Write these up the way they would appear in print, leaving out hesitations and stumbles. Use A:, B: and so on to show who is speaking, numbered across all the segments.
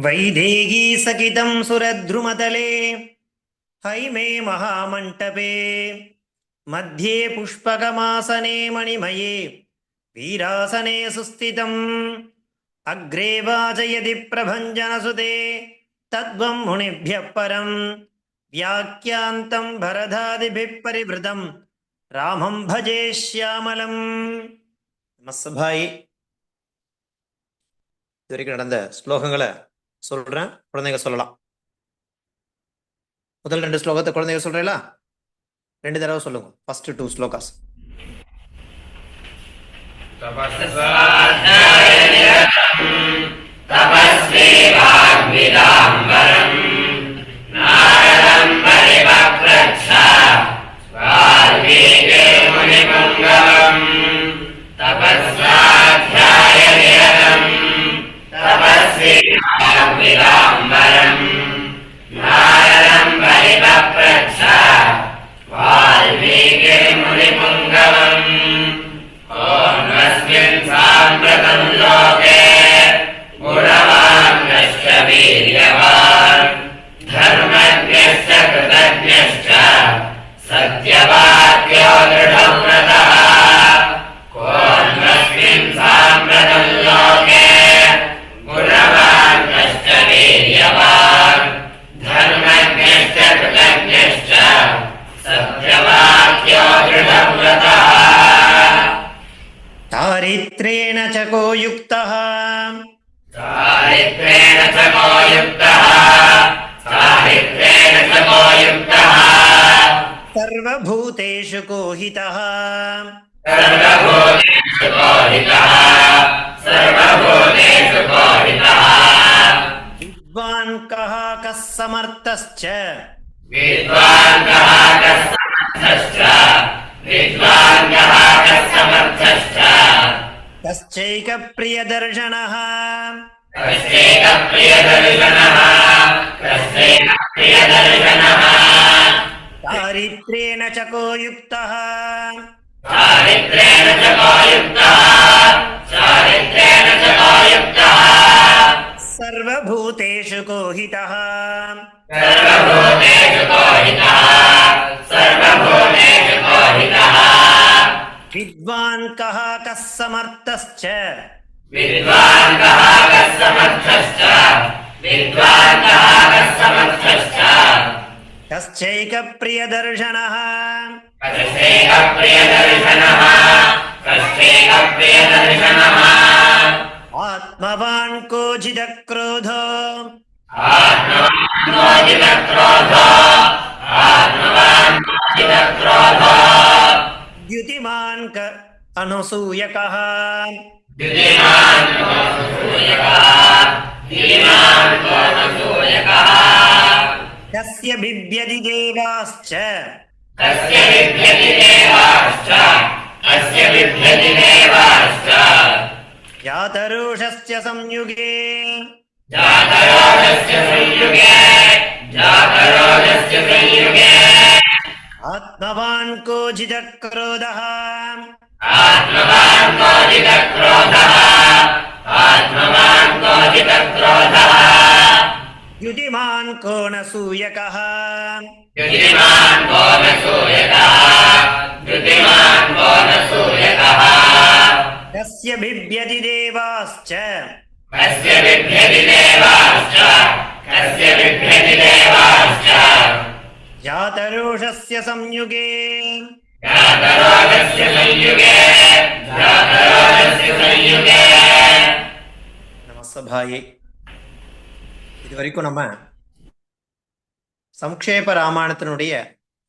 A: वैदेही सकितं सुरद्रुमतले हैमे महामण्टपे मध्ये पुष्पकमासने मणिमये वीरासने सुस्थितम् अग्रे वाचयति प्रभञ्जनसुते तद्वं मुनिभ्यः परं व्याख्यान्तं भरदादिभिः परिवृतं रामं भजे श्यामलम्. நமஸ்தபாயி. இது வரைக்கும் நடந்த ஸ்லோகங்களை சொல்றேன், குழந்தைங்க சொல்லலாம். முதல் 2 ஸ்லோகத்தை குழந்தைங்க சொல்றீங்களா? 2 தடவை சொல்லுங்க. ஃபர்ஸ்ட் 2 ஸ்லோகாஸ்.
B: तपस्वी वाग्विदाम्बरम् नारदम् परिवप्रच्छ वाल्मीके मुनिपुङ्गवम् तपस्वाध्यायनिरतम् तपस्वी वाग्विदाम्बरम् नारदम् परिवप्रच्छ वाल्मीके मुनिपुङ्गवम् ओन्वस्मिन् साम्प्रतम् लोके गुणवान् कश्च वीर्यवान् धर्मज्ञश्च कृतज्ञश्च सत्यवाक्यो दृढव्रतः कोऽन्वस्मिन् साम्प्रतम् लोके गुणवान् कश्च वीर्यवान् धर्मज्ञश्च कृतज्ञश्च सत्यवाक्यो दृढव्रतः
A: चारित्रेण च को युक्तः
B: चारित्रेण च को युक्तः चारित्रेण च को युक्तः
A: सर्वभूतेषु को हितः
B: सर्वभूतेषु को हितः सर्वभूतेषु को हितः
A: विद्वान् कः कः समर्थश्च
B: विद्वान् कः कः समर्थश्च विद्वान् कः कः समर्थश्च
A: कश्चैकप्रियदर्शनः
B: कश्चैकप्रियदर्शनः कश्चैकप्रियदर्शनः
A: चारित्रेण च को युक्तः
B: चारित्रेण च को युक्तः चारित्रेण च को युक्तः
A: सर्वभूतेषु को हितः
B: सर्वभूतेषु को हितः सर्वभूतेषु को हितः
A: विद्वान् कः कः समर्थश्च
B: विद्वान् कः कः समर्थश्च विद्वान् कः कः समर्थश्च
A: कश्चैकप्रियदर्शनः
B: कश्चैकप्रियदर्शनः कश्चैकप्रियदर्शनः
A: आत्मवान् कोजितक्रोधो
B: आत्मवान् कोजितक्रोधो आत्मवान् कोजितक्रोधो
A: द्युतिमान् अनसूयकः
B: द्युतिमान् कोऽनसूयकः
A: कस्य बिभ्यति देवाश्च
B: कस्य बिभ्यति देवाश्च कस्य बिभ्यति देवाश्च
A: जातरोषस्य संयुगे
B: जातरोषस्य संयुगे जातरोषस्य संयुगे
A: आत्मवान् कोजितक्रोधः
B: आत्मवान् कोजितक्रोधः आत्मवान् कोजितक्रोधः
A: द्युतिमान् कोऽनसूयकः
B: द्युतिमान् कोऽनसूयकः द्युतिमान् कोऽनसूयकः
A: कस्य बिभ्यति देवाश्च
B: कस्य बिभ्यति देवाश्च कस्य बिभ्यति देवाश्च
A: जातरोषस्य संयुगे
B: जातरोषस्य संयुगे जातरोषस्य संयुगे
A: நமஸ்தபாயே. இது வரைக்கும் நம்ம சம்க்ஷேப ராமாயணத்தினுடைய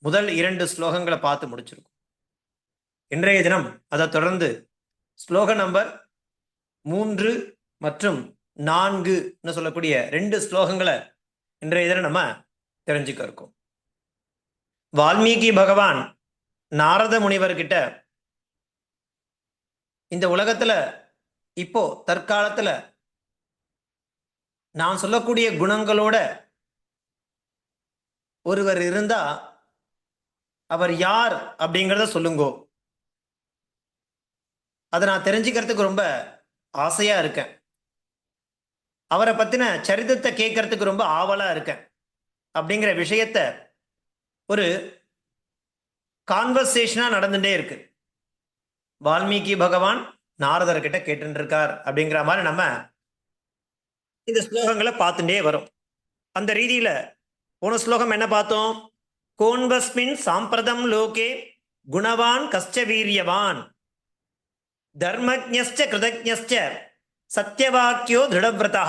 A: முதல் 2 ஸ்லோகங்களை பார்த்து முடிச்சிருக்கோம். இன்றைய தினம் அதை தொடர்ந்து ஸ்லோக நம்பர் 3 மற்றும் 4 சொல்லக்கூடிய 2 ஸ்லோகங்களை இன்றைய தினம் நம்ம தெரிஞ்சுக்க இருக்கோம். வால்மீகி பகவான் நாரத முனிவர்கிட்ட இந்த உலகத்துல இப்போ தற்காலத்துல நான் சொல்லக்கூடிய குணங்களோட ஒருவர் இருந்தா அவர் யார் அப்படிங்கிறத சொல்லுங்கோ, அதை நான் தெரிஞ்சுக்கிறதுக்கு ரொம்ப ஆசையா இருக்கேன். அவரை பத்தின சரித்திரத்தை கேட்கறதுக்கு ரொம்ப ஆவலா இருக்கேன் அப்படிங்கிற விஷயத்த ஒரு கான்வர்சேஷனா நடந்துட்டே இருக்கு. வால்மீகி பகவான் நாரதர்கிட்ட கேட்டு இருக்கார் அப்படிங்கிற மாதிரி நம்ம இந்த ஸ்லோகங்களை பார்த்துட்டே வரும். அந்த ரீதியில போன ஸ்லோகம் என்ன பார்த்தோம்? கோன்வஸ்மின் சாம்பிரதம் லோகே குணவான் கஷ்ட வீரியவான் தர்மஜ்ஞஸ்ச கிருதஜ்ஞஸ்ச சத்யவாக்கியோ திருடவிரதா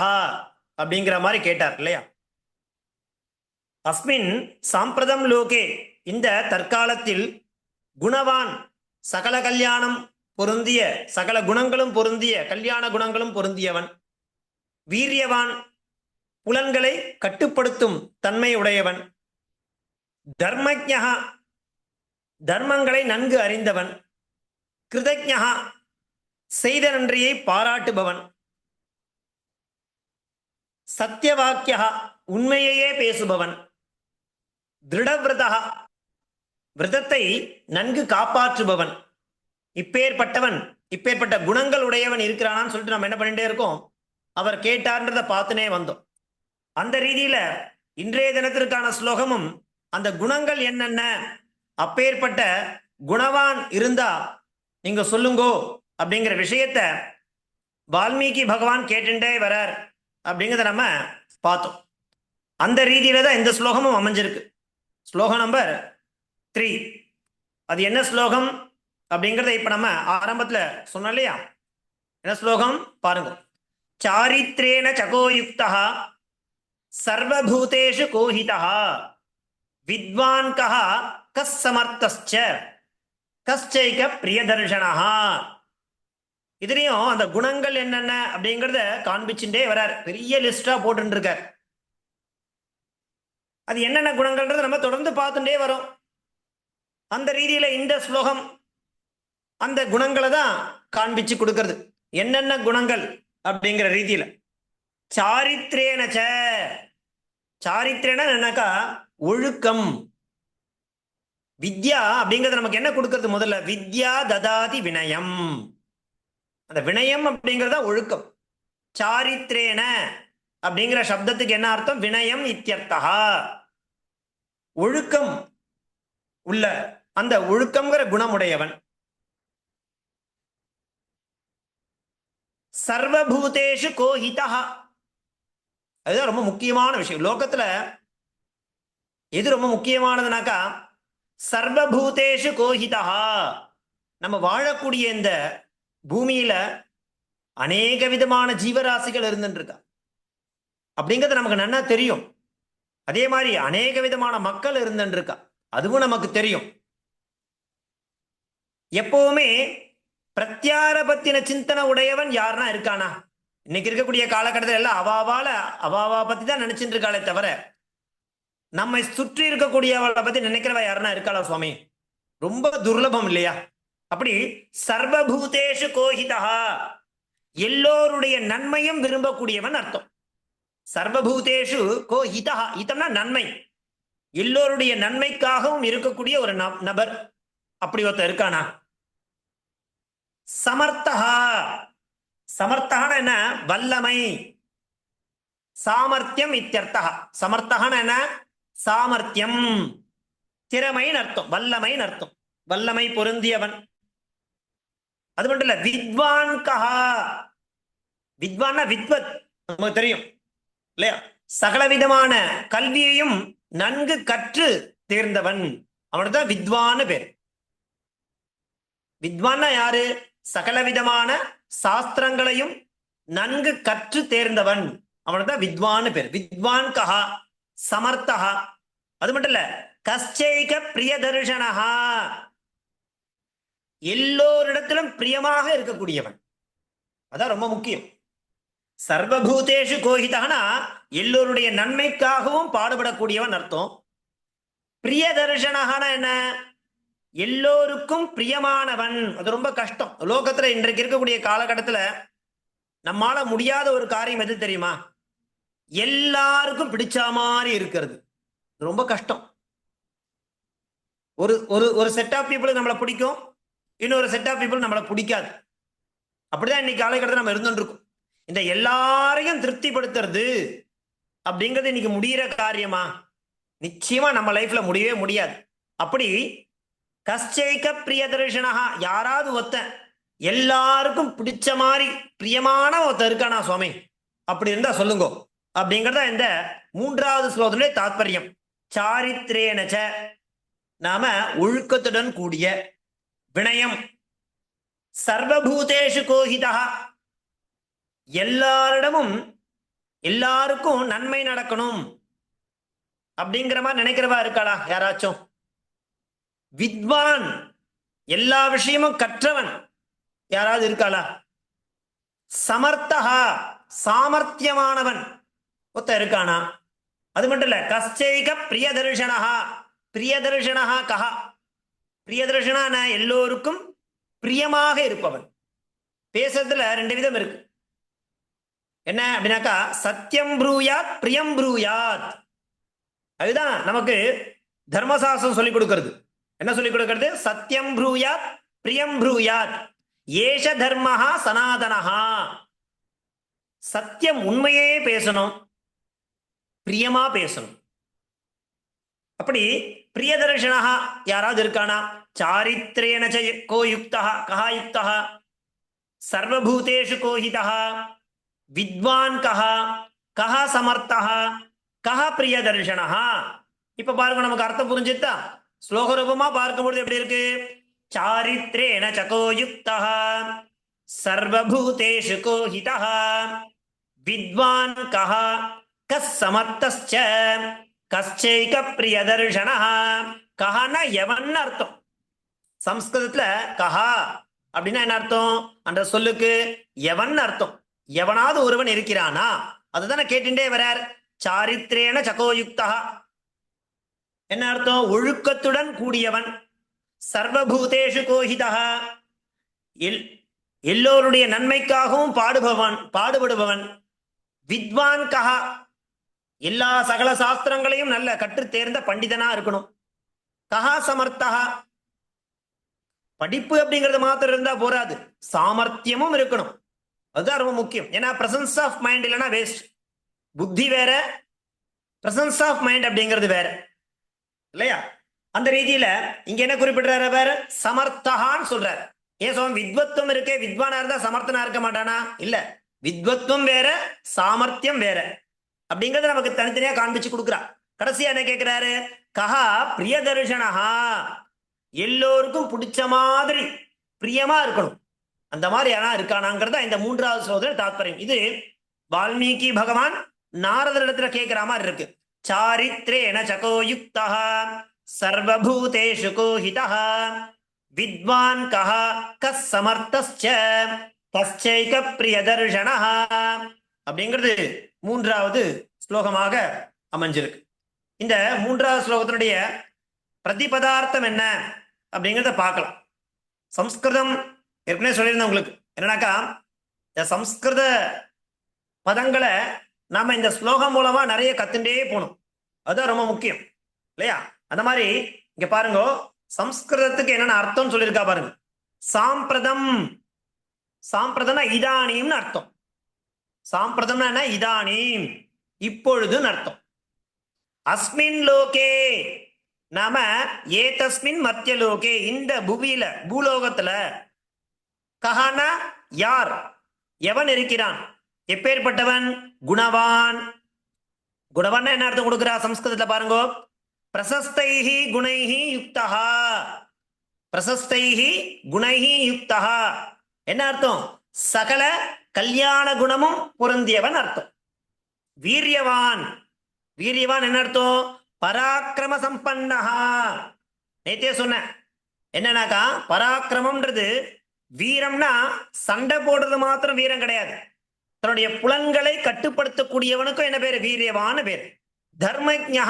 A: அப்படிங்கிற மாதிரி கேட்டார் இல்லையா? அஸ்மின் சாம்பிரதம் லோகே, இந்த தற்காலத்தில் குணவான், சகல கல்யாணம் பொருந்திய, சகல குணங்களும் பொருந்திய, கல்யாண குணங்களும் பொருந்தியவன், வீரியவான், புலன்களை கட்டுப்படுத்தும் தன்மை உடையவன், தர்மஜ்ஞா, தர்மங்களை நன்கு அறிந்தவன், கிருதஜ்ஞா, செய்த நன்றியை பாராட்டுபவன், சத்தியவாக்கியா, உண்மையையே பேசுபவன், திருடவிரதா, விரதத்தை நன்கு காப்பாற்றுபவன், இப்பேற்பட்டவன், இப்பேற்பட்ட குணங்கள் உடையவன் இருக்கிறானான்னு சொல்லிட்டு நம்ம என்ன பண்ணிட்டே இருக்கோம்? அவர் கேட்டார்ன்றதை பார்த்துனே வந்தோம். அந்த ரீதியில இன்றைய தினத்திற்கான ஸ்லோகமும் அந்த குணங்கள் என்னென்ன, அப்பேற்பட்ட குணவான் இருந்தா நீங்க சொல்லுங்கோ அப்படிங்கிற விஷயத்த வால்மீகி பகவான் கேட்டுட்டே வரார் அப்படிங்கிறத நம்ம பார்த்தோம். அந்த ரீதியில தான் இந்த ஸ்லோகமும் அமைஞ்சிருக்கு. ஸ்லோகம் நம்பர் 3. அது என்ன ஸ்லோகம் அப்படிங்கிறத இப்ப நம்ம ஆரம்பத்துல சொன்னோம் இல்லையா? என்ன ஸ்லோகம் பாருங்க. சாரித்ரேன சகோயுக்தா சர்வபூதேஷு கோஹிதா வித்வான் கஹ கஸ் சமர்த்தஸ்ச கஸ்சைக பிரியதர்ஷனஹா. இதுலயும் அந்த குணங்கள் என்னென்ன அப்படிங்கறத காண்பிச்சுட்டே வரார். பெரிய லிஸ்டா போட்டு இருக்கார். அது என்னென்ன குணங்கள்ன்றத நம்ம தொடர்ந்து பார்த்துட்டே வரோம். அந்த ரீதியில இந்த ஸ்லோகம் அந்த குணங்களை தான் காண்பிச்சு கொடுக்கிறது. என்னென்ன குணங்கள் அப்படிங்கிற ரீதியில சாரித்ரேனச்ச, சாரித்ரேன என்னக்கா ஒழுக்கம். வித்யா அப்படிங்கிறது நமக்கு என்ன கொடுக்கிறது? முதல்ல வித்யா ததாதி வினயம். அந்த வினயம் அப்படிங்கிறத ஒழுக்கம். சாரித்ரேன அப்படிங்கிற சப்தத்துக்கு என்ன அர்த்தம்? வினயம் இத்தியர்த்தா, ஒழுக்கம் உள்ள, அந்த ஒழுக்கம்ங்கிற குணமுடையவன். சர்வபூதேஷு கோஹிதா, அதுதான் ரொம்ப முக்கியமான விஷயம். லோகத்துல எது ரொம்ப முக்கியமானதுனாக்கா சர்வபூதேஷு கோஹிதா. நம்ம வாழக்கூடிய இந்த பூமியில அநேக விதமான ஜீவராசிகள் இருந்துட்டு இருக்கா அப்படிங்கிறது நமக்கு நன்னா தெரியும். அதே மாதிரி அநேக விதமான மக்கள் இருந்துட்டு இருக்கா, அதுவும் நமக்கு தெரியும். எப்பவுமே பிரத்யாரபத்தின சிந்தனை உடையவன் யாருன்னா இருக்கானா? இன்னைக்கு இருக்கக்கூடிய காலகட்டத்தில் எல்லாம் அவாவா பத்தி தான் நினைச்சிட்டு இருக்காளே தவிர நம்மை சுற்றி இருக்கக்கூடியவளை பத்தி நினைக்கிறவ யாருன்னா இருக்காளா சுவாமி? ரொம்ப துர்லபம் இல்லையா? அப்படி சர்வபூதேஷு கோஹிதா, எல்லோருடைய நன்மையும் விரும்பக்கூடியவன் அர்த்தம். சர்வபூதேஷு கோஹிதா, ஹிதம்னா நன்மை, எல்லோருடைய நன்மைக்காகவும் இருக்கக்கூடிய ஒரு நபர். அப்படி ஒருத்தர் இருக்கானா? சமர்த்தஹா, சமர்த்தஹான என்ன? வல்லமை, சாமர்த்தியம் இத்தியர்த்தா. சமர்த்தஹான என்ன? சாமர்த்தியம், திறமைன்னு அர்த்தம், வல்லமைன்னு அர்த்தம், வல்லமை பொருந்தியவன். அது மட்டும் இல்ல, வித்வான் கஹா, வித்வான்னா வித்வத், நமக்கு தெரியும் இல்லையா? சகலவிதமான கல்வியையும் நன்கு கற்று தேர்ந்தவன், அவனுக்கு தான் வித்வான்னு பேர். வித்வான்னா யாரு? சகலவிதமான சாஸ்திரங்களையும் நன்கு கற்று தேர்ந்தவன், அவனுக்கு தான் வித்வான்னு பேர். வித்வான் கஹா சமர்த்தஹா. அது மட்டும் இல்ல, கஷ்சைக பிரியதர்ஷனஹா, எல்லோரிடத்திலும் பிரியமாக இருக்கக்கூடியவன். அதான் ரொம்ப முக்கியம். சர்வபூதேஷு கோஹிதானா எல்லோருடைய நன்மைக்காகவும் பாடுபடக்கூடியவன் அர்த்தம். பிரியதர்ஷனஹானா என்ன? எல்லோருக்கும் பிரியமானவன். அது ரொம்ப கஷ்டம் லோகத்துல. இன்றைக்கு இருக்கக்கூடிய காலகட்டத்துல நம்மால முடியாத ஒரு காரியம் எது தெரியுமா? எல்லாருக்கும் பிடிச்ச மாதிரி இருக்கிறது ரொம்ப கஷ்டம். ஒரு ஒரு ஒரு செட் ஆஃப் பீப்புளுக்கு நம்மளை பிடிக்கும், இன்னொரு செட் ஆஃப் பீப்புள் நம்மளை பிடிக்காது. அப்படிதான் இன்னைக்கு காலகட்டத்தில் நம்ம இருந்துட்டு இருக்கோம். இந்த எல்லாரையும் திருப்திப்படுத்துறது அப்படிங்கிறது இன்னைக்கு முடிகிற காரியமா? நிச்சயமா நம்ம லைஃப்ல முடியவே முடியாது. அப்படி கஷ்டைக பிரியதர்ஷனா, யாராவது ஒருத்தன் எல்லாருக்கும் பிடிச்ச மாதிரி பிரியமான ஒருத்தன் இருக்கானா சுவாமி? அப்படி இருந்தா சொல்லுங்க அப்படிங்கறத இந்த 3வது ஸ்லோகத்திலே தாத்பரியம். சாரித்ரேனச்ச, நாம ஒழுக்கத்துடன் கூடிய, வினயம், சர்வபூதேஷு கோஹிதா, எல்லாரிடமும் எல்லாருக்கும் நன்மை நடக்கணும் அப்படிங்கிற மாதிரி நினைக்கிறவா இருக்காளா யாராச்சும்? வித்வான், எல்லா விஷயமும் கற்றவன் யாராவது இருக்காளா? சமர்த்தகா, சாமர்த்தியமானவன் ஒருத்த இருக்கானா? அது மட்டும் இல்ல, கஷ்டைக பிரியதர்ஷனஹா, பிரியதர்ஷனஹா கஹா, பிரியதர்ஷனான எல்லோருக்கும் பிரியமாக இருப்பவன். பேசுறதுல 2 விதம் இருக்கு. என்ன அப்படின்னாக்கா, சத்தியம் ப்ரூயாத் பிரியம் ப்ரூயாத். அதுதான் நமக்கு தர்மசாஸ்திரம் சொல்லிக் கொடுக்கிறது. என்ன சொல்லிக் கொடுக்கிறது? சத்தியம் ப்ரூயாத் பிரியம் ப்ரூயாத், ஏஷ தர்மஹா சனாதனஹா. சத்தியம், உண்மையே பேசணும், பிரியமா பேசணும். அப்படி பிரியதர்ஷனஹா யாராவது இருக்கானா? சாரித்ரேன கோ யுக்தா, கஹா யுக்தா, சர்வபூதேஷு கோஹிதா, வித்வான் கஹா, கஹா சமர்த்தா, கஹா பிரியதர்ஷனஹா. இப்ப பாருங்க, நமக்கு அர்த்தம் புரிஞ்சுட்டா? ஸ்லோக ரூபமா பார்க்கும்போது எப்படி இருக்கு? சாரித்ரேன சகோ யுக்தா, சர்வபூதேஷு கோஹிதா, வித்வான் கஹா, கஸ் சமர்த்தஸ்ச, கஷ்டைக பிரியதர்ஷனஹ. கஹான்னா எவன் அர்த்தம். சம்ஸ்கிருதத்துல கஹா அப்படின்னா என்ன அர்த்தம்? அந்த சொல்லுக்கு எவன் அர்த்தம். எவனாவது ஒருவன் இருக்கிறானா, அதுதானே கேட்டுட்டே வரார். சாரித்ரேன சகோயுக்தா என்ன அர்த்தம்? ஒழுக்கத்துடன் கூடியவன். சர்வபூதேஷு கோஹிதா, எல்லோருடைய நன்மைக்காகவும் பாடுபடுபவன். வித்வான் கஹா, எல்லா சகல சாஸ்திரங்களையும் நல்ல கற்று தேர்ந்த பண்டிதனா இருக்கணும். கஹா சமர்த்தா, படிப்பு அப்படிங்கிறது மாத்திரம் இருந்தா போராது, சாமர்த்தியமும் இருக்கணும். அதுதான் ரொம்ப முக்கியம். ஏன்னா பிரசன்ஸ் ஆஃப் மைண்ட் இல்லைன்னா வேஸ்ட். புத்தி வேற, பிரசன்ஸ் ஆஃப் மைண்ட் அப்படிங்கிறது வேற இல்லையா? அந்த ரீதியில இங்க என்ன குறிப்பிடுறாரு? வேற சமர்த்தகான்னு சொல்றாரு. ஏன் சுவாமி, வித்வத்துவம் இருக்கே, வித்வானா இருந்தா சமர்த்தனா இருக்க மாட்டானா? இல்ல, வித்வத்துவம் வேற, சாமர்த்தியம் வேற அப்படிங்கறத நமக்கு தனித்தனியா காண்பிச்சு கொடுக்குறா. கடைசியா என்ன கேட்கிறாரு? கஹா பிரியதர்ஷனஹா, எல்லோருக்கும் பிடிச்ச மாதிரி பிரியமா இருக்கணும். அந்த மாதிரி யாரா இருக்கானாங்கிறத இந்த 3வது ஸ்லோகத்தில் தாத்பரியம். இது வால்மீகி பகவான் நாரதரிடத்துல கேட்கிற மாதிரி இருக்கு. சாரித்ரேன சகோ யுக்தா, சர்வபூதேஷு கோஹிதா, வித்வான் கஹா, கஸ் சமர்த்தஸ்ச, கஷ்டைக பிரியதர்ஷனஹ அப்படிங்கிறது 3வது ஸ்லோகமாக அமைஞ்சிருக்கு. இந்த 3வது ஸ்லோகத்தினுடைய பிரதிபதார்த்தம் என்ன அப்படிங்கிறத பார்க்கலாம். சம்ஸ்கிருதம் ஏற்கனவே சொல்லியிருந்தேன் உங்களுக்கு. என்னன்னாக்கா, இந்த சம்ஸ்கிருத பதங்களை நாம இந்த ஸ்லோகம் மூலமா நிறைய கத்துட்டே போகணும். அதுதான் ரொம்ப முக்கியம் இல்லையா? அந்த மாதிரி இங்க பாருங்க, சம்ஸ்கிருதத்துக்கு என்னென்ன அர்த்தம் சொல்லியிருக்கா பாருங்க. சாம்பிரதம், சாம்பிரதம்னா இதானியம்னு அர்த்தம். சாம்பிரதம்னா என்ன? இதானீம், இப்பொழுதுன்னு அர்த்தம். அஸ்மின் லோகே, நாம ஏதஸ்மின் மத்திய லோகே, இந்த புவியில, பூலோகத்துல. கஹானா யார், எவன் இருக்கிறான், எப்பேற்பட்டவன்? குணவான். குணவான் என்ன அர்த்தம் கொடுக்கிறா சம்ஸ்கிருதத்துல பாருங்க. பிரசஸ்தைஹி குணைஹி யுக்தா, பிரசஸ்தைஹி குணைஹி யுக்தா என்ன அர்த்தம்? சகல கல்யாண குணமும் பொருந்தியவன் அர்த்தம். வீரியவான், வீரியவான் என்ன அர்த்தம்? பராக்கிரம சம்பன்னஹா. நேத்தே சொன்ன என்னன்னாக்கா, பராக்கிரமம்ன்றது வீரம்னா சண்டை போடுறது மாத்திரம் வீரம் கிடையாது. தன்னுடைய புலன்களை கட்டுப்படுத்தக்கூடியவனுக்கும் என்ன பேரு? வீரியவான்னு பேரு. தர்மஜ்ஞா,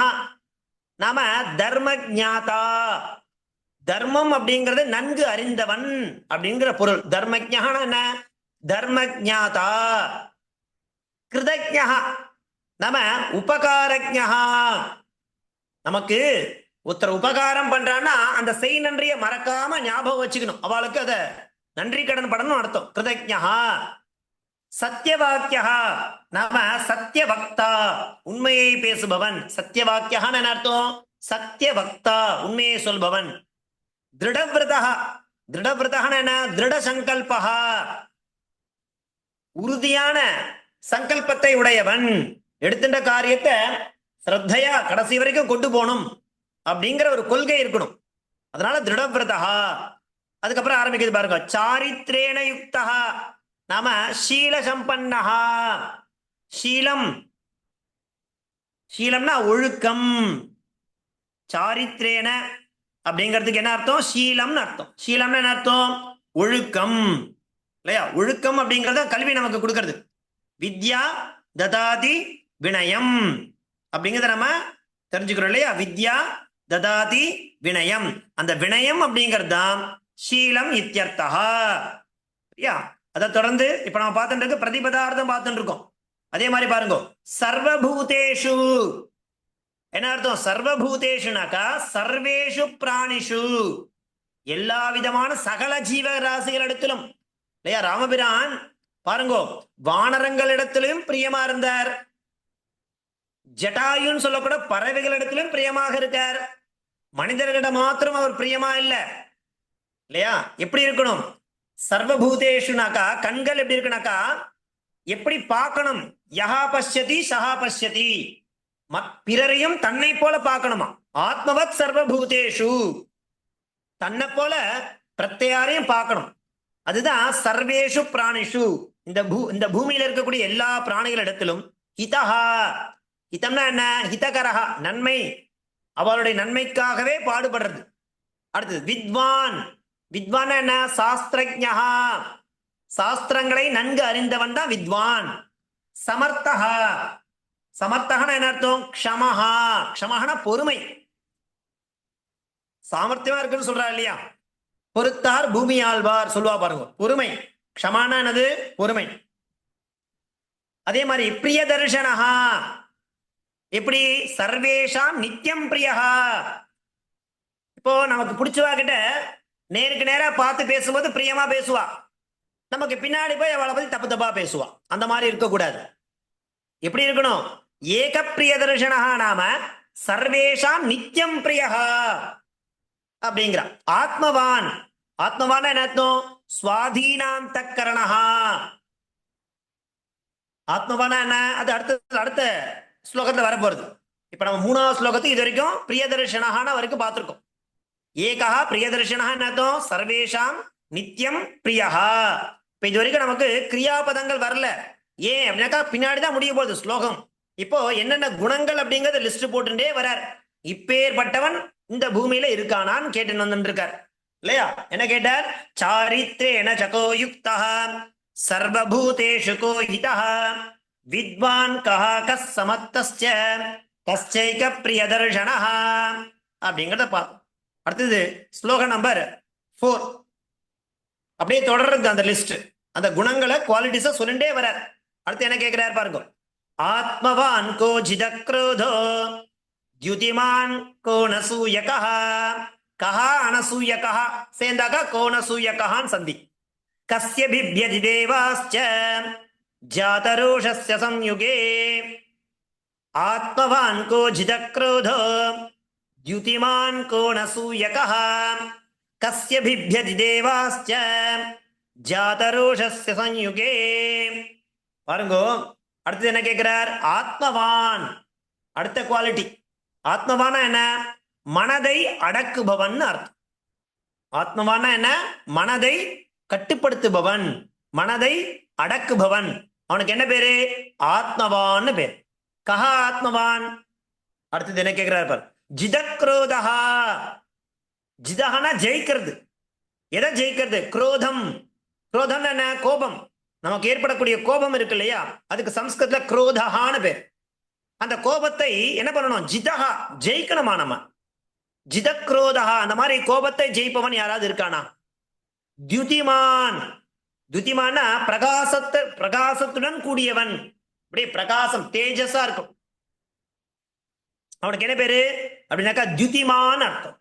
A: நாம தர்மஜாதா, தர்மம் அப்படிங்கிறது நன்கு அறிந்தவன் அப்படிங்கிற பொருள். தர்மஜ்ஞா என்ன? தர்மஜாதா. கிருதஜ்ஞா, நாம உபகாரஜ்ஞா, நமக்கு ஒருத்தர் உபகாரம் பண்றான்னா அந்த செய் நன்றியை மறக்காம ஞாபகம் வச்சுக்கணும். அவளுக்கு அத நன்றி கடன் படணும் அர்த்தம். கிருதஜ்ஞா. சத்தியவாக்கியா நாம சத்தியவக்தா, உண்மையை பேசுபவன். சத்தியவாக்கியான்னு என்ன அர்த்தம்? சத்தியவக்தா, உண்மையை சொல்பவன். திருடவிரதா, திருடவிரதா என்ன? திருட சங்கல்பா, உறுதியான சங்கல்பத்தை உடையவன். எடுத்துட்ட காரியத்தை ஸ்ரத்தையா கடைசி வரைக்கும் கொண்டு போகணும் அப்படிங்கிற ஒரு கொள்கை இருக்கணும். அதனால திருடவிரதா. அதுக்கப்புறம் ஆரம்பிக்குது பாருங்க, சாரித்ரேண யுக்தா, நாம ஷீல சம்பன்னஹா. ஷீலம், ஷீலம்னா ஒழுக்கம். சாரித்ரேன அப்படிங்கிறதுக்கு என்ன அர்த்தம்? ஷீலம்னு அர்த்தம். ஷீலம்னு என்ன அர்த்தம்? ஒழுக்கம் இல்லையா? ஒழுக்கம் அப்படிங்கறத கல்வி நமக்கு கொடுக்கறது. வித்யா ததாதி வினயம் அப்படிங்கிறத நம்ம தெரிஞ்சுக்கிறோம் இல்லையா? வித்யா ததாதி வினயம், அந்த வினயம் அப்படிங்கிறது தான் ஷீலம் இத்தியர்த்தா. சரியா? அதை தொடர்ந்து இப்ப நம்ம பார்த்துட்டு இருக்கு பிரதிபதார்த்தம் பார்த்துட்டு இருக்கோம். அதே மாதிரி பாருங்க, சர்வபூதேஷு என்ன அர்த்தம்? சர்வபூதேஷுனாக்கா சர்வேஷு பிராணிஷு, எல்லா விதமான சகல ஜீவராசிகள் இடத்திலும் இல்லையா? ராமபிரான் பாருங்கோ, வானரங்களிடத்திலும் பிரியமா இருந்தார். ஜட்டாயுன்னு சொல்லக்கூட பறவைகளிடத்திலும் பிரியமாக இருக்கார். மனிதர்களிடம் மாத்திரம் அவர் பிரியமா இல்ல இல்லையா? எப்படி இருக்கணும்? சர்வபூதேஷுனாக்கா கண்கள் எப்படி இருக்குனாக்கா எப்படி பார்க்கணும்? யஹா பஷ்யதி சஹா பஷ்யதி, பிறரையும் தன்னை போல பார்க்கணுமா. ஆத்மவத் சர்வபூதேஷு, தன்னை போல பிரத்யாரையும் பார்க்கணும். அதுதான் சர்வேஷு பிராணிஷு, இந்த பூமியில இருக்கக்கூடிய எல்லா பிராணிகளிடத்திலும் ஹிதஹா. ஹிதம்னா என்ன? ஹிதகரஹா, நன்மை, அவளுடைய நன்மைக்காகவே பாடுபடுறது. அடுத்தது வித்வான். வித்வான் என்ன? சாஸ்திரஜ்ஞா, சாஸ்திரங்களை நன்கு அறிந்தவன் தான் வித்வான். சமர்த்தஹா, சமர்த்தகன என்ன அர்த்தம்? க்ஷமஹா, க்ஷமஹன பொறுமை, சாமர்த்தியமா இருக்குன்னு சொல்றா இல்லையா? பொறுத்தார் பூமி ஆழ்வார் சொல்லுவா பாருங்க, பொறுமை. க்ஷமான என்னது? பொறுமை. அதே மாதிரி பிரிய தர்ஷனஹா, எப்படி? சர்வேஷாம் நித்தியம் பிரியஹா. இப்போ நமக்கு பிடிச்சவா கிட்ட நேருக்கு நேரா பார்த்து பேசும்போது பிரியமா பேசுவா, நமக்கு பின்னாடி போய் அவளை பத்தி தப்பு தப்பா பேசுவா. அந்த மாதிரி இருக்கக்கூடாது. எப்படி இருக்கணும்? ஏக பிரிய தர்ஷனஹா, நாம சர்வேஷாம் நித்தியம் பிரியஹா அப்படிங்கிற. ஆத்மவான், ஆத்மவான் என்ன அர்த்தம்? சுவாதீனாந்த கரணஹா. ஆத்மவானா என்ன? அது அடுத்த ஸ்லோகத்துல வரப்போறது. இப்ப நம்ம 3வது ஸ்லோகத்துக்கு இது வரைக்கும் பிரியதர்ஷனஹான வரைக்கும் பார்த்திருக்கோம். ஏகா பிரியதர்ஷனா என்ன அர்த்தம்? சர்வேஷாம் நித்தியம் பிரியஹா. இப்ப இது வரைக்கும் நமக்கு கிரியாபதங்கள் வரல. ஏன் அப்படின்னாக்கா பின்னாடிதான் முடிய போகுது ஸ்லோகம். இப்போ என்னென்ன குணங்கள் அப்படிங்கறத லிஸ்ட் போட்டுட்டே வரார். இப்பேற்பட்டவன் இந்த பூமியில இருக்கானான்னு கேட்டு வந்துட்டு இருக்கார் இல்லையா? என்ன கேட்டார்? சாரித்ரேண சகோயுக்தா சர்வபூதேஷு கோஹிதः வித்வான் கஹா கஸ் சமத்தஸ்ய கஸ்சைக பிரியதர்ஷனஹ அப்படிங்கறத பார்ப்போம். அடுத்தது ஸ்லோகம் நம்பர் 4. அப்படியே தொடர்றது அந்த லிஸ்ட், அந்த குணங்களை குவாலிட்டிஸ சொல்லிட்டே வரார். அடுத்து என்ன கேட்கிறார் பாருங்க. ஆத்மவான் கோ ஜிதக்ரோதோ द्युतिमान को नसूयकः कहा अनसूयकः சேர்ந்தாக்கா கோனசூயகஹான் சந்தி. கஸ்ய பிப்யதி தேவாஸ்ச ஜாதரோஷஸ்ய சம்யுகே ஆத்மவான் கோ ஜிதக்ரோதோ द्युतिमान को नसूयकः கஸ்ய பிப்யதி தேவாஸ்ச ஜாதரோஷஸ்ய சம்யுகே. பாருங்கோ, அடுத்து என்ன கேட்கிறார்? ஆத்மவான், அடுத்த குவாலிட்டி. ஆத்மவானா என்ன? மனதை அடக்குபவன் அர்த்தம். ஆத்மவானா என்ன? மனதை கட்டுப்படுத்துபவன், மனதை அடக்குபவன். அவனுக்கு என்ன பேரு? ஆத்மவான் பேர். கஹா ஆத்மவான்? அடுத்தது என்ன கேட்கிறார் பார். ஜிதக்ரோதஹா. ஜிதஹனா ஜெயிக்கிறது. எதை ஜெயிக்கிறது? குரோதம். குரோதம் என்ன? கோபம். நமக்கு ஏற்படக்கூடிய கோபம் இருக்கு இல்லையா, அதுக்கு சம்ஸ்கிருதத்துல குரோதஹான்னு பேர். அந்த கோபத்தை என்ன பண்ணணும்? ஜிதஹா, ஜெயிக்கணுமா நம்ம. ஜிதக்ரோதஹா, அந்த மாதிரி கோபத்தை ஜெயிப்பவன் யாராவது இருக்கானா? द्युतिमान, द्युतिमाना பிரகாசத்துடன் கூடியவன், அப்படியே பிரகாசம் தேஜஸா இருக்கும். அவனுக்கு என்ன பேரு அப்படின்னாக்கா द्युतिमान அர்த்தம்.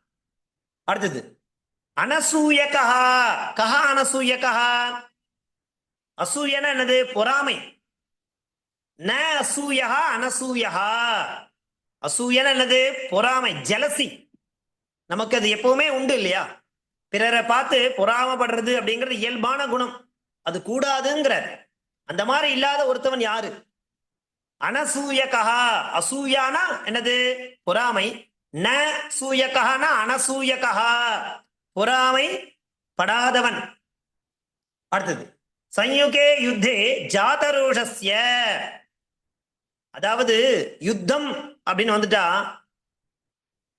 A: அடுத்தது அனசூயகஹா. கஹா அனசூயகஹா? அசூயனா என்னது? பொறாமை. ந அசூயா அனசூயா. அசூயனா என்னது? பொறாமை, ஜெலசி. நமக்கு அது எப்பவுமே உண்டு இல்லையா? பிறரை பார்த்து பொறாமப்படுறது அப்படிங்கிறது இயல்பான குணம். அது கூடாதுங்கிற அந்த மாதிரி இல்லாத ஒருத்தவன் யாரு? அனசூயகா. அசூயானா என்னது? பொறாமை. ந சூயகனா அனசூயகா, பொறாமை படாதவன். அடுத்தது சயுகே யுத்தே ஜாதரோஷஸ்ய. அதாவது யுத்தம் அப்படின்னு வந்துட்டா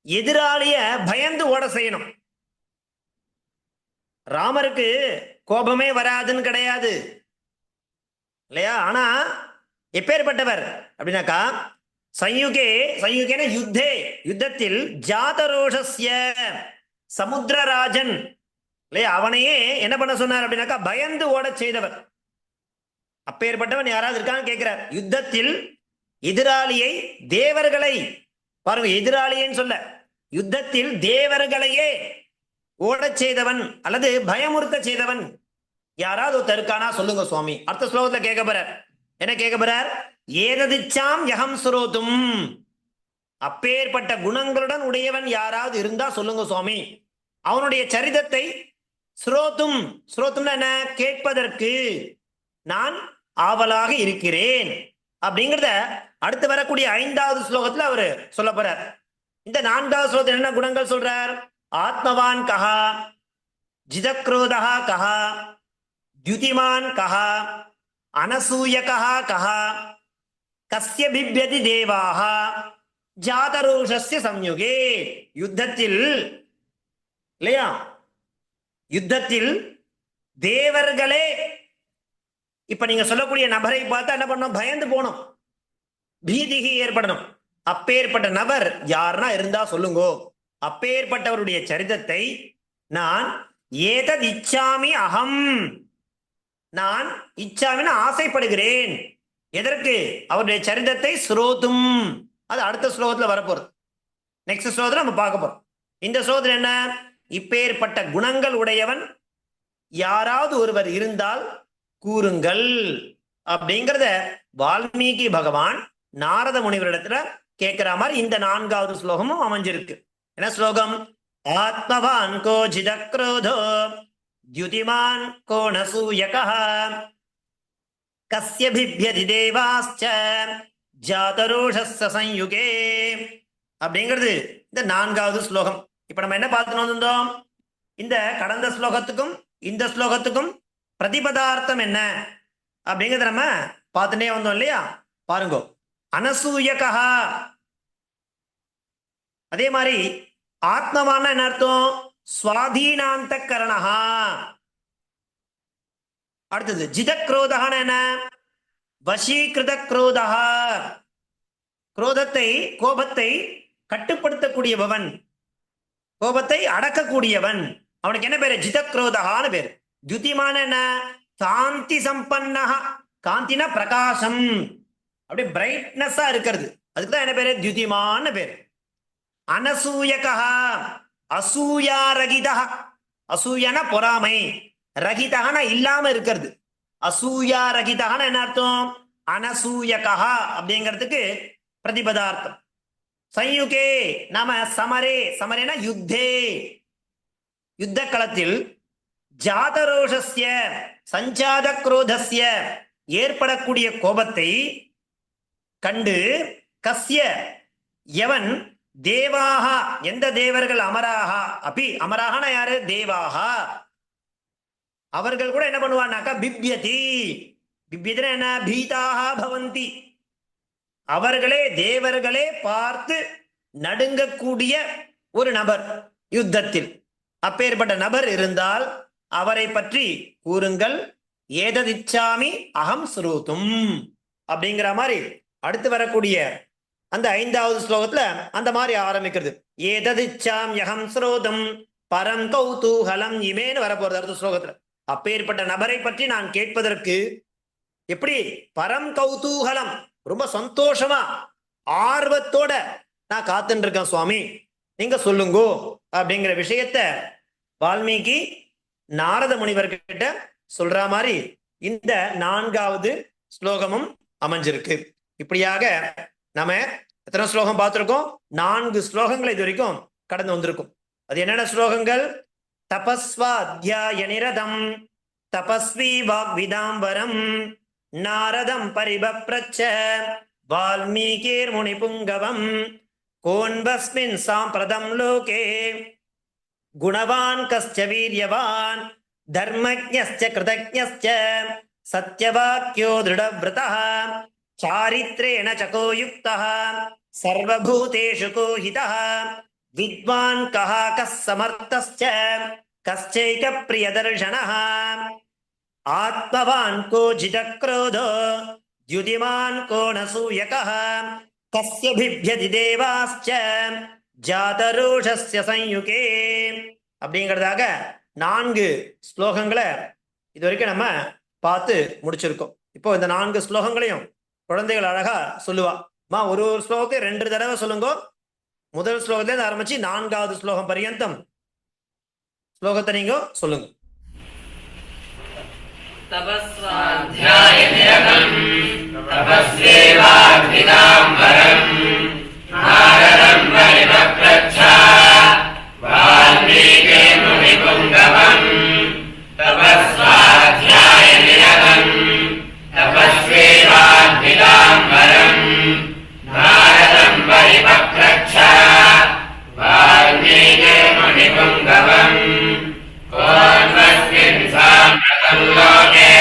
A: எதிராளிய பயந்து ஓட செய்யணும். ராமருக்கு கோபமே வராதுன்னு கிடையாது இல்லையா? ஆனா எப்பேற்பட்டவர் அப்படின்னாக்கா சயுகேன யுத்தே, யுத்தத்தில் ஜாதரோஷஸ்ய, சமுத்திரராஜன் இல்லையா, அவனையே என்ன பண்ண சொன்னார் அப்படின்னாக்கா பயந்து ஓட செய்தவர். அப்பேற்பட்டவன் யாராவது இருக்கான்னு கேட்கிறார். யுத்தத்தில் எதிராளியை, தேவர்களை பாருங்க, எதிராளியன்னு சொல்ல, யுத்தத்தில் தேவர்களையே ஓடச் செய்தவன் அல்லது பயமுறுத்த செய்தவன் யாராவது ஒருத்தர் இருக்கானா சொல்லுங்க சுவாமி. அடுத்த ஸ்லோகத்துல கேட்க போறார். என்ன கேட்க போறார்? ஏததிச்சாம் யகம் சுரோதும். அப்பேற்பட்ட குணங்களுடன் உடையவன் யாராவது இருந்தா சொல்லுங்க சுவாமி. அவனுடைய சரிதத்தை ஸ்ரோத்தும், ஸ்ரோத்தும்னா என்ன? கேட்பதற்கு நான் ஆவலாக இருக்கிறேன் அப்படிங்கிறத அடுத்து வரக்கூடிய 5வது ஸ்லோகத்துல அவரு சொல்ல போறார். இந்த 4வது ஸ்லோகத்தில் என்ன குணங்கள் சொல்றார்? ஆத்மவான் கஹா, ஜிதக்ரோதா கஹா, द्युतिमान कहा, अनसूयकः कः, कस्य बिभ्यति देवाः जातरोषस्य संयुगे. யுத்தத்தில் இல்லையா, யுத்தத்தில் தேவர்களே, இப்ப நீங்க சொல்லக்கூடிய நபரை பார்த்தா என்ன பண்ணணும்? பயந்து போகணும், பீதிகி ஏற்படணும். அப்பேற்பட்ட நபர் யாருன்னா இருந்தா சொல்லுங்கோ. அப்பேற்பட்டவருடைய சரிதத்தை நான் ஏதத் இச்சாமி அகம், நான் இச்சாமின்னு ஆசைப்படுகிறேன். எதற்கு? அவருடைய சரிதத்தை ஸ்ரோதும். அது அடுத்த ஸ்லோகத்துல வரப்போறது. நெக்ஸ்ட் ஸ்லோகத்துல நம்ம பார்க்க போறோம். இந்த ஸ்லோகத்துல என்ன? இப்பேற்பட்ட குணங்கள் உடையவன் யாராவது ஒருவர் இருந்தால் கூறுங்கள் அப்படிங்கிறத வால்மீகி பகவான் நாரத முனிவரிடத்துல கேட்கிற மாதிரி இந்த 4வது ஸ்லோகமும் அமைஞ்சிருக்கு. என்ன ஸ்லோகம்? ஆத்மவான் கோ ஜிதக்ரோதோ द्युतिमान को न सूयकः, कस्य बिभ्यति देवाश्च जातरोषस्य संयुगे அப்படிங்கிறது இந்த 4வது ஸ்லோகம். இப்ப நம்ம என்ன பார்த்துட்டு வந்தோம்? இந்த கடந்த ஸ்லோகத்துக்கும் இந்த ஸ்லோகத்துக்கும் பிரதிபதார்த்தம் என்ன அப்படிங்கிறத நம்ம பார்த்துட்டே வந்தோம் இல்லையா? பாருங்க, அனசூயகா. அதே மாதிரி ஆத்மவான என்ன அர்த்தம்? சுவாதீனாந்த கரணஹா. அடுத்தது ஜிதக்ரோதஹான என்ன? வசீகிருத குரோதஹா. குரோதத்தை, கோபத்தை கட்டுப்படுத்தக்கூடியவன், கோபத்தை அடக்கக்கூடியவன். அவனுக்கு என்ன பேரு? ஜிதக்ரோதஹான்னு பேரு. துதிமான என்ன? காந்தி சம்பன்னஹா. காந்தினா பிரகாசம், அப்படி பிரைட்னஸா இருக்கிறது. அதுக்குதான் என்ன பேரு? துதிமான்னு பேரு. அனசூயகா, அசூயாரகிதா. அசூயன பொறாமை, ரகிதகன இல்லாம இருக்கிறது. அசூயாரகிதகன என்ன அர்த்தம்? அனசூயகா அப்படிங்கிறதுக்கு பிரதிபதார்த்தம். சயுகே நாம சமரே, சமரேனா யுத்தே, யுத்த களத்தில் ஜாதரோஷஸ்ய, சஞ்சாத குரோதஸ்ய, ஏற்படக்கூடிய கோபத்தை கண்டு, கஸ்ய எவன், தேவாக எந்த தேவர்கள், அமராக அபி, அமராகனா யாரு? தேவாக. அவர்கள் கூட என்ன பண்ணுவான்னாக்கா பிப்யதி, பிப்யதினா என்ன? பீதாக பவந்தி. அவர்களே, தேவர்களே பார்த்து நடுங்கக்கூடிய ஒரு நபர் யுத்தத்தில். அப்பேற்பட்ட நபர் இருந்தால் அவரை பற்றி கூறுங்கள். ஏததிச்சாமி அகம் ஸ்ரோதும் அப்படிங்கிற மாதிரி அடுத்து வரக்கூடிய அந்த 5வது ஸ்லோகத்துல அந்த மாதிரி ஆரம்பிக்கிறது. ஏததிச்சாம் யகம் ஸ்ரோதம் பரம் கௌதூகலம் இமேன்னு வரப்போறது அடுத்த ஸ்லோகத்துல. அப்பேற்பட்ட நபரை பற்றி நான் கேட்பதற்கு எப்படி? பரம் கௌதூகலம், ரொம்ப சந்தோஷமா ஆர்வத்தோட நான் காத்துட்டு இருக்கேன் சுவாமி, நீங்க சொல்லுங்கோ அப்படிங்கிற விஷயத்த வால்மீகி நாரத முனிவர்கிட்ட சொல்ற மாதிரி இந்த 4வது ஸ்லோகமும் அமைஞ்சிருக்கு. இப்படியாக நம்ம எத்தனை ஸ்லோகம் பார்த்திருக்கோம்? 4 ஸ்லோகங்களை இது வரைக்கும் கடந்து வந்திருக்கும். அது என்னென்ன ஸ்லோகங்கள்? தபஸ்வா அத்தியாய நிரதம் தபஸ்வி வாக்விதாம்பரம் நாரதம் பரிபப்ரச்ச வால்மீகிர் முனிபுங்கவம் கோன்வஸ்மின் சாம்பிரதம் லோகே குணவான் கஸ்ச வீரியவான் தர்மஜ்ஞஸ்ச கிருதஜ்ஞஸ்ச சத்யவாக்யோ திருடவ்ரதः சாரித்ரேண சகோ யுக்தः சர்வபூதேஷு கோஹிதः வித்வான் கஹ கஸ் சமர்த்தஸ்ச கஸ்சைக பிரியதர்ஷனः ஆத்மவான் கோ ஜிதக்ரோதோ த்யுதிமான் கோ நசூயகः கஸ்ய பிப்யதி தேவாஸ்ச ஜாதரோஷஸ்ய சம்யுகே அப்படிங்கிறதாக 4 ஸ்லோகங்களை இது வரைக்கும் நம்ம பார்த்து முடிச்சிருக்கோம். இப்போ இந்த 4 ஸ்லோகங்களையும் குழந்தைகள் அழகா சொல்லுவா. ஒரு ஸ்லோகத்தை 2 தடவை சொல்லுங்க. முதல் ஸ்லோகத்திலிருந்து ஆரம்பிச்சு 4வது ஸ்லோகம் பரியந்தம் ஸ்லோகத்தை நீங்க சொல்லுங்க.
B: தபஸ்வாத்யாயநிரதம் தபஸ்வேவாக்விதாம்பரம் நாரதம் பரிபப்ரச்ச வால்மீகிர் முனிபுங்கவம் தபஸ்வாத்யாயநிரதம் தபஸ்வேவாக்விதாம்பரம் நாரதம் பரிபப்ரச்ச வால்மீகிர் முனிபுங்கவம் கோன்வஸ்மின் சாம்பிரதம் லோகே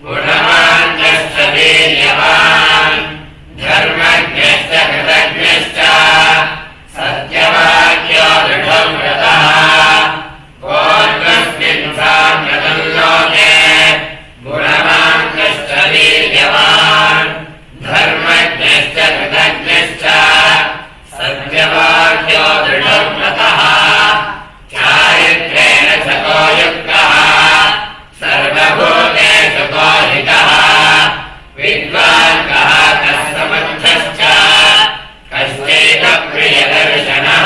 B: குணவான் கஸ்ச வீரியவான் தர்மஜ்ஞஸ்ச கிருதஜ்ஞஸ்ச சத்யவாக்யோ திருடவ்ரதः கோன்வஸ்மின் சாம்பிரதம் லோகே குணவான் கஸ்ச வீரியவான் தர்மஜ்ஞஸ்ச கிருதஜ்ஞஸ்ச சத்யவாக்யோ திருடவ்ரதः சாரித்ரேண சகோ யுக்தः சர்வபூதேஷு கோஹிதः வித்வான் கஹ கஸ் சமர்த்தஸ்ச கஸ்யைக பிரியதர்ஷனः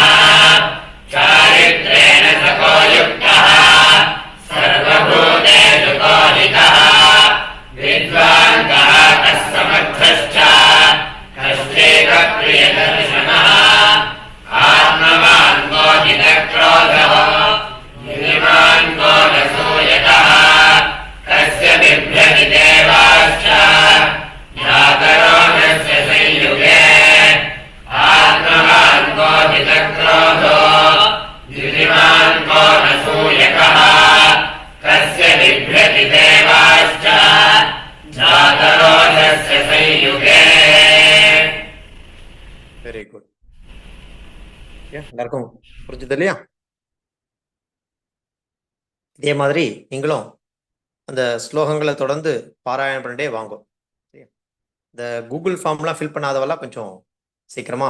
B: சாரித்ரேண சகோ யுக்தः சர்வபூதேஷு கோஹிதः வித்வான் கஹ கஸ் சமர்த்தஸ்ச கஸ்யைக பிரியதர்ஷனः ஆத்மவான் கோ ஜிதக்ரோதः யுதிமான் கோ நசூயகः கஸ்ய பிப்யதி தேவாஸ்ச ஜாதரோஷஸ்ய சம்யுகே ஆத்மவான் கோ ஜிதக்ரோதோ யுதிமான் கோ நசூயகः கஸ்ய பிப்யதி தேவாஸ்ச ஜாதரோஷஸ்ய சம்யுகே.
A: Very good. எல்லாருக்கும் புரிஞ்சது இல்லையா? இதே மாதிரி நீங்களும் அந்த ஸ்லோகங்களை தொடர்ந்து பாராயணம் பண்ணிட்டே வாங்கும். இந்த கூகுள் ஃபார்ம்லாம் ஃபில் பண்ணாதவெல்லாம் கொஞ்சம் சீக்கிரமா